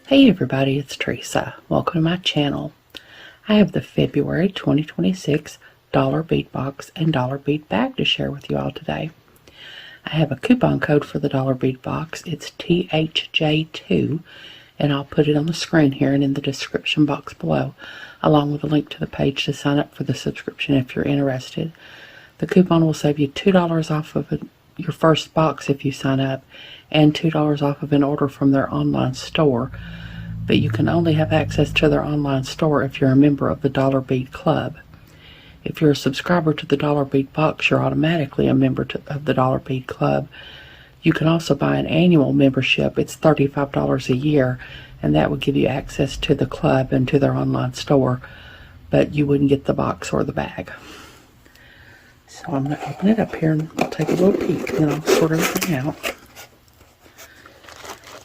Hey everybody, it's Teresa. Welcome to my channel. I have the February 2026 dollar bead box and dollar bead bag to share with you all today. I have a coupon code for the dollar bead box. It's THJ2, and I'll put it on the screen here and in the description box below, along with a link to the page to sign up for the subscription if you're interested. The coupon will save you $2 off of your first box if you sign up, and $2 off of an order from their online store. But you can only have access to their online store if you're a member of the Dollar Bead Club. If you're a subscriber to the Dollar Bead Box, you're automatically a member of the Dollar Bead Club. You can also buy an annual membership. It's $35 a year, and that would give you access to the club and to their online store, but you wouldn't get the box or the bag. So I'm going to open it up here and I'll take a little peek, and then I'll sort everything out.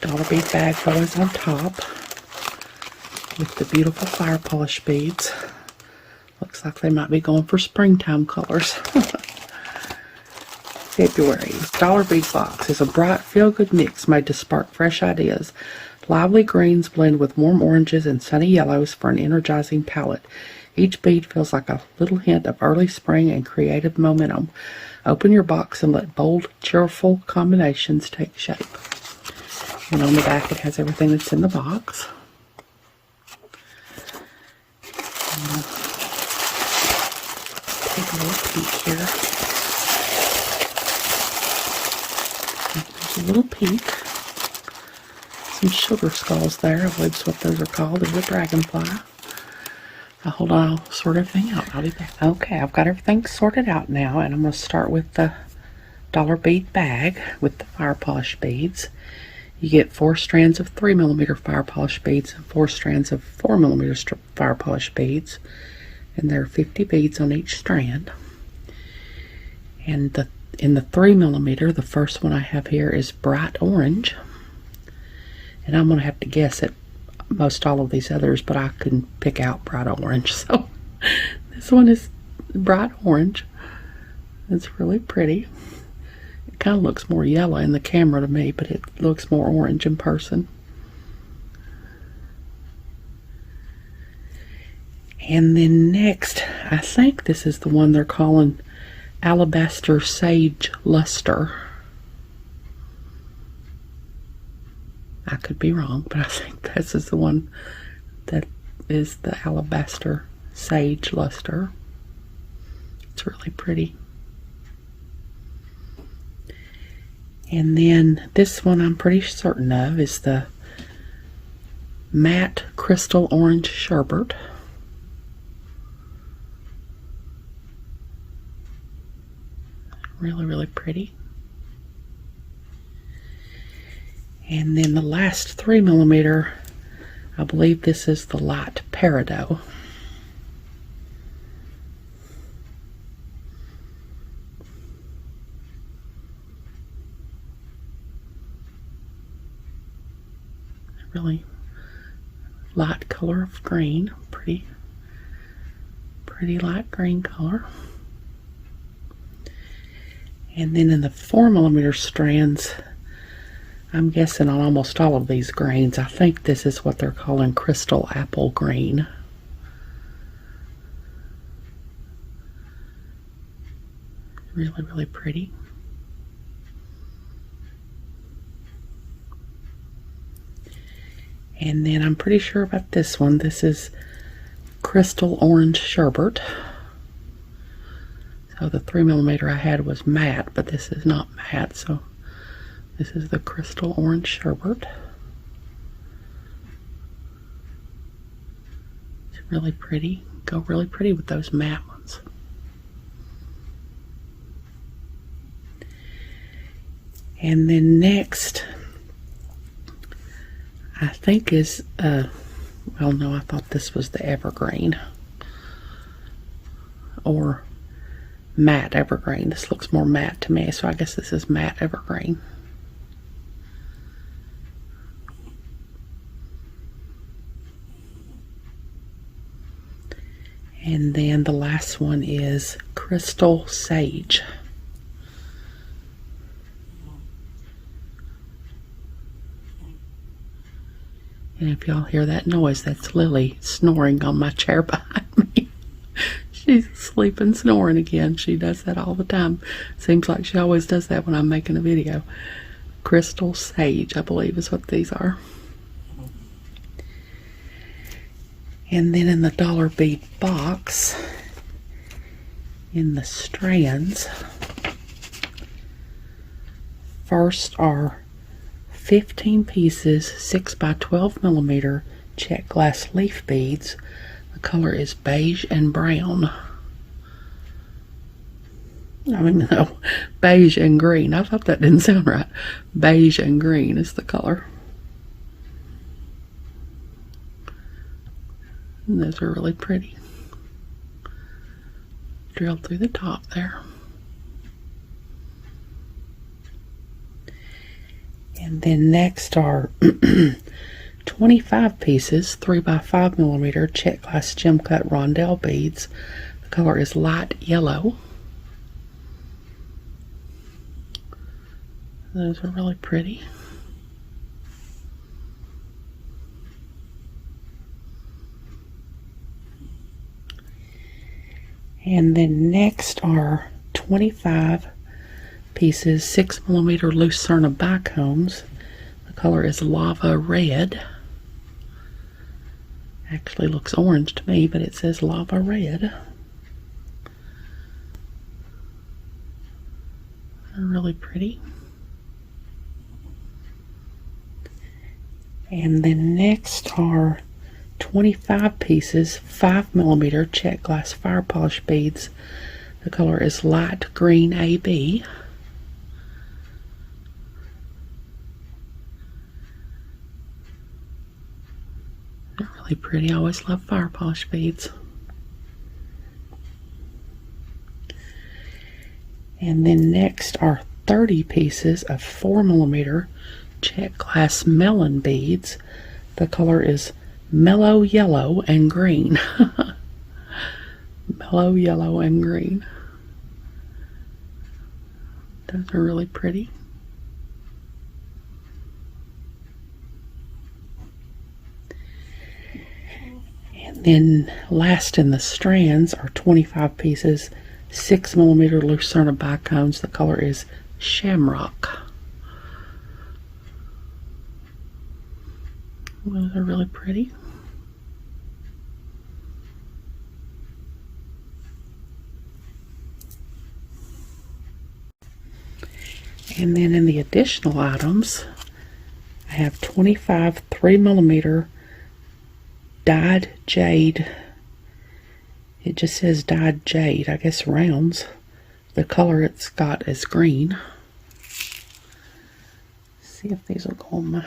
Dollar bead bag always on top with the beautiful fire polish beads. Looks like they might be going for springtime colors. February's dollar bead box is a bright, feel-good mix made to spark fresh ideas. Lively greens blend with warm oranges and sunny yellows for an energizing palette. Each bead feels like a little hint of early spring and creative momentum. Open your box and let bold, cheerful combinations take shape. And on the back it has everything that's in the box. Take a little peek here. There's a little peek. Some sugar skulls there, I believe is what those are called. There's a dragonfly. Now hold on, I'll sort everything out. I'll be back. Okay, I've got everything sorted out now, and I'm going to start with the dollar bead bag with the fire polish beads. You get 4 strands of 3mm fire polish beads and 4 strands of 4mm fire polish beads, and there are 50 beads on each strand. And in the 3mm, the first one I have here is bright orange, and I'm going to have to guess at most all of these others, but I couldn't pick out bright orange, so this one is bright orange. It's really pretty. It kind of looks more yellow in the camera to me, but it looks more orange in person. And then next, I think this is the one they're calling Alabaster Sage Luster. I could be wrong, but I think this is the one that is the Alabaster Sage Luster. It's really pretty. And then this one I'm pretty certain of is the Matte Crystal Orange Sherbet. Really, really pretty. And then the last 3mm, I believe this is the Light Peridot. Really light color of green, pretty light green color. And then in the 4mm strands, I'm guessing on almost all of these greens, I think this is what they're calling Crystal Apple Green. Really, really pretty. And then I'm pretty sure about this one. This is Crystal Orange Sherbet. So the 3mm I had was matte, but this is not matte, so this is the Crystal Orange Sherbet. It's really pretty. Go really pretty with those matte ones. And then next, I think is, well no, I thought this was the Evergreen. Or matte Evergreen. This looks more matte to me, so I guess this is matte Evergreen. And then the last one is Crystal Sage. And if y'all hear that noise, that's Lily snoring on my chair behind me. She's asleep and snoring again. She does that all the time. Seems like she always does that when I'm making a video. Crystal Sage, I believe is what these are. And then in the dollar bead box, in the strands, first are 15 pieces 6 by 12 millimeter check glass leaf beads. The color is beige and brown. I mean, no, beige and green. I thought that didn't sound right. Beige and green is the color. And those are really pretty. Drilled through the top there. And then next are 25 pieces 3 by 5 millimeter check glass gem cut rondelle beads. The color is light yellow. Those are really pretty. And then next are 25 pieces 6 millimeter Lucerne bicombs. The color is lava red. Actually looks orange to me, but it says lava red. They're really pretty. And then next are 25 pieces 5 millimeter check glass fire polish beads. The color is light green AB. They're really pretty. I always love fire polish beads. And then next are 30 pieces of 4 millimeter check glass melon beads. The color is mellow yellow and green. Mellow yellow and green. Those are really pretty. And then last in the strands are 25 pieces 6 millimeter Lucerne bicones. The color is shamrock. Those are really pretty. And then in the additional items, I have 25 3 millimeter dyed jade. It just says dyed jade, I guess rounds. The color it's got is green. See if these will go on my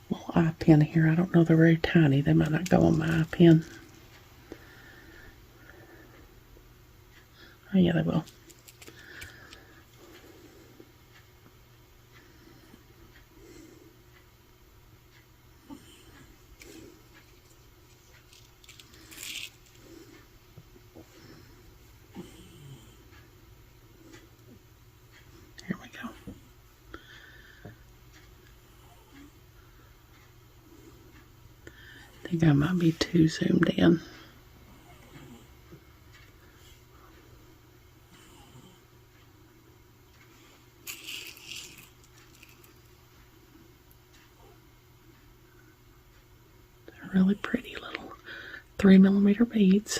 little eye pin here. I don't know, they're very tiny. They might not go on my eye pin. Oh yeah, they will. Here we go. I think I might be too zoomed in. They're really pretty little 3 millimeter beads.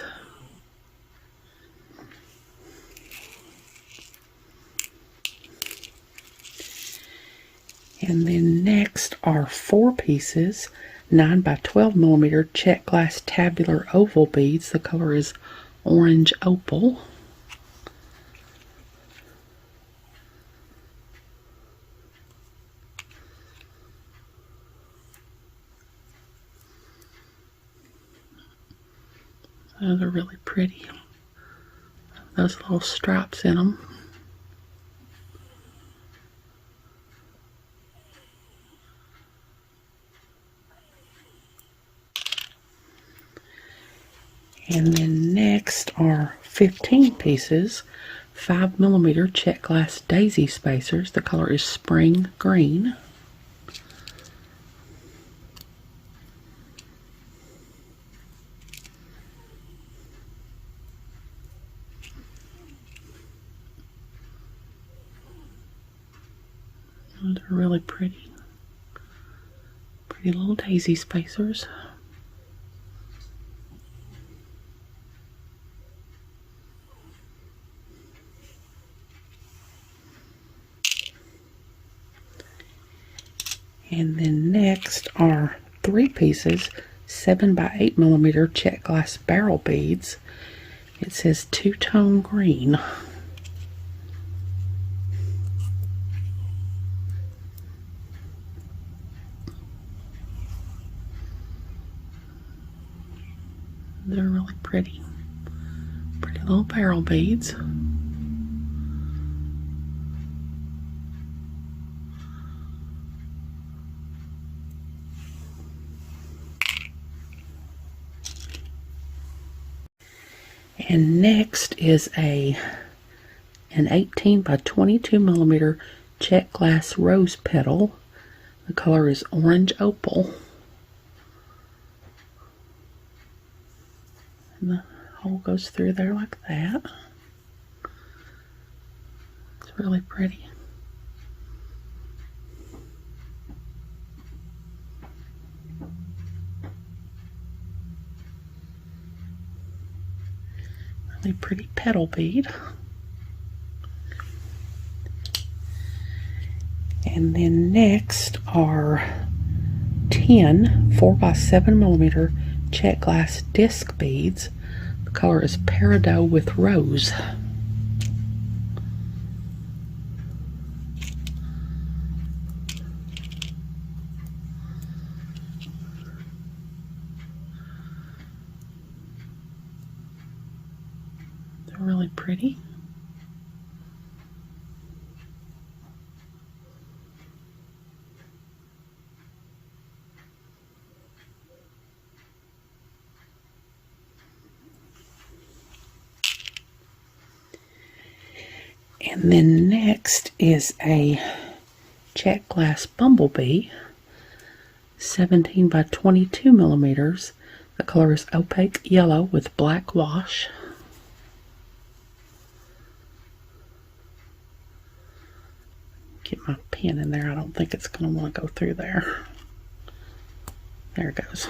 And then next are 4 pieces 9 by 12 millimeter check glass tabular oval beads. The color is orange opal. Oh, they're really pretty. Those little stripes in them. And then next are 15 pieces 5 millimeter check glass daisy spacers. The color is spring green. Those are really pretty. Pretty little daisy spacers. And then next are 3 pieces, 7 by 8 millimeter check glass barrel beads. It says two-tone green. They're really pretty. Pretty little barrel beads. And next is an 18 by 22 millimeter check glass rose petal. The color is orange opal. And the hole goes through there like that. It's really pretty. Really pretty petal bead. And then next are 10 4 by 7 millimeter check glass disc beads. The color is peridot with rose. They're really pretty. And then next is a check glass bumblebee, 17 by 22 millimeters. The color is opaque yellow with black wash. Get my pen in there. I don't think it's going to want to go through there. There it goes.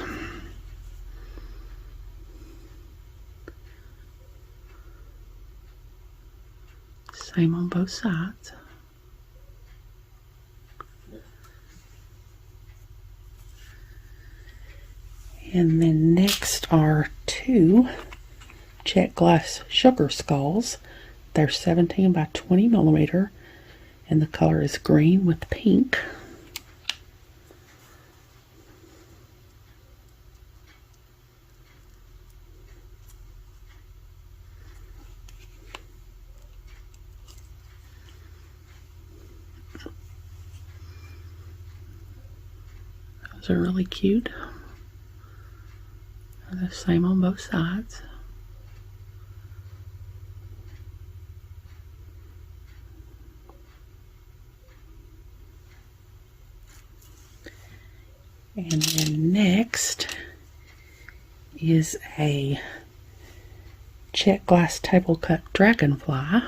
Same on both sides. And then next are 2 check glass sugar skulls. They're 17 by 20 millimeter, and the color is green with pink. Those are really cute. They're the same on both sides. And then next is a check glass table cut dragonfly.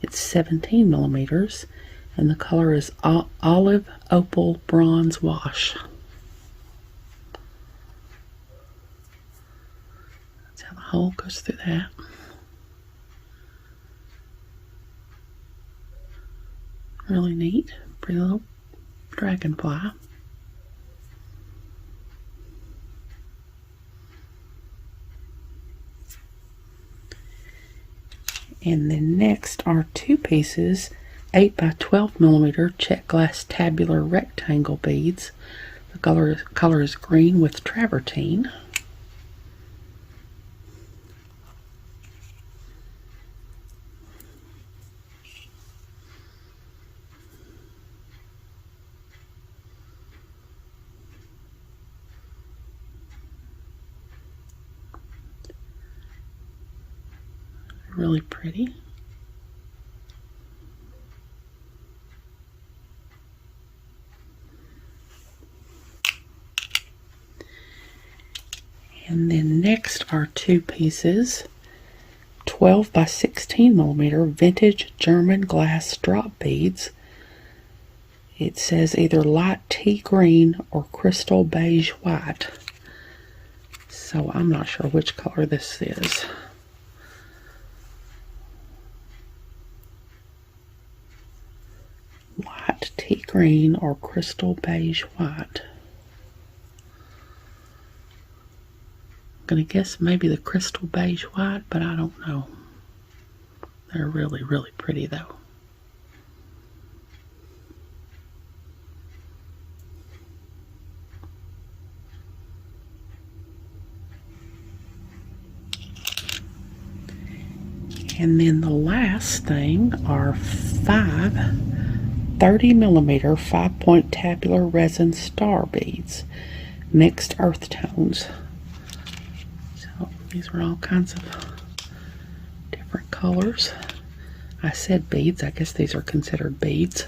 It's 17 millimeters, and the color is olive opal bronze wash. That's how the hole goes through that. Really neat, pretty little dragonfly. And then next are 2 pieces, 8 by 12 millimeter check glass tabular rectangle beads. The color is green with travertine. Really pretty. And then next are 2 pieces, 12 by 16 millimeter vintage German glass drop beads. It says either light tea green or crystal beige white. So I'm not sure which color this is. Light tea green or crystal beige white. I'm going to guess maybe the crystal beige white, but I don't know. They're really, really pretty though. And then the last thing are 5 30mm 5-point tabular resin star beads, mixed earth tones. So these are all kinds of different colors. I said beads, I guess these are considered beads.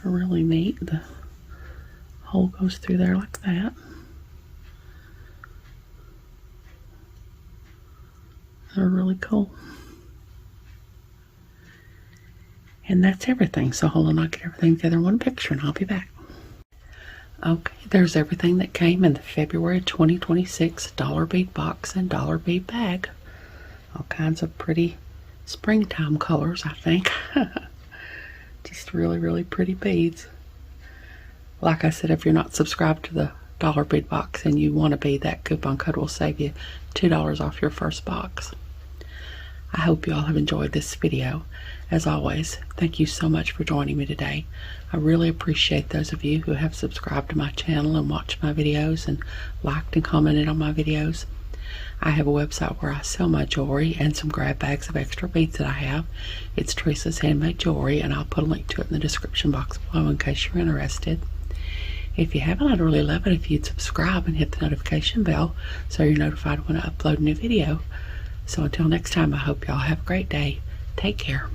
They're really neat. The hole goes through there like that. They're really cool. And that's everything. So hold on, I'll get everything together in one picture and I'll be back. Okay, there's everything that came in the February 2026 dollar bead box and dollar bead bag. All kinds of pretty springtime colors, I think. Just really, really pretty beads. Like I said, if you're not subscribed to the dollar bead box and you want to be, that coupon code will save you $2 off your first box. I hope you all have enjoyed this video. As always, thank you so much for joining me today. I really appreciate those of you who have subscribed to my channel and watched my videos and liked and commented on my videos. I have a website where I sell my jewelry and some grab bags of extra beads that I have. It's Teresa's Handmade Jewelry, and I'll put a link to it in the description box below in case you're interested. If you haven't, I'd really love it if you'd subscribe and hit the notification bell so you're notified when I upload a new video. So until next time, I hope y'all have a great day. Take care.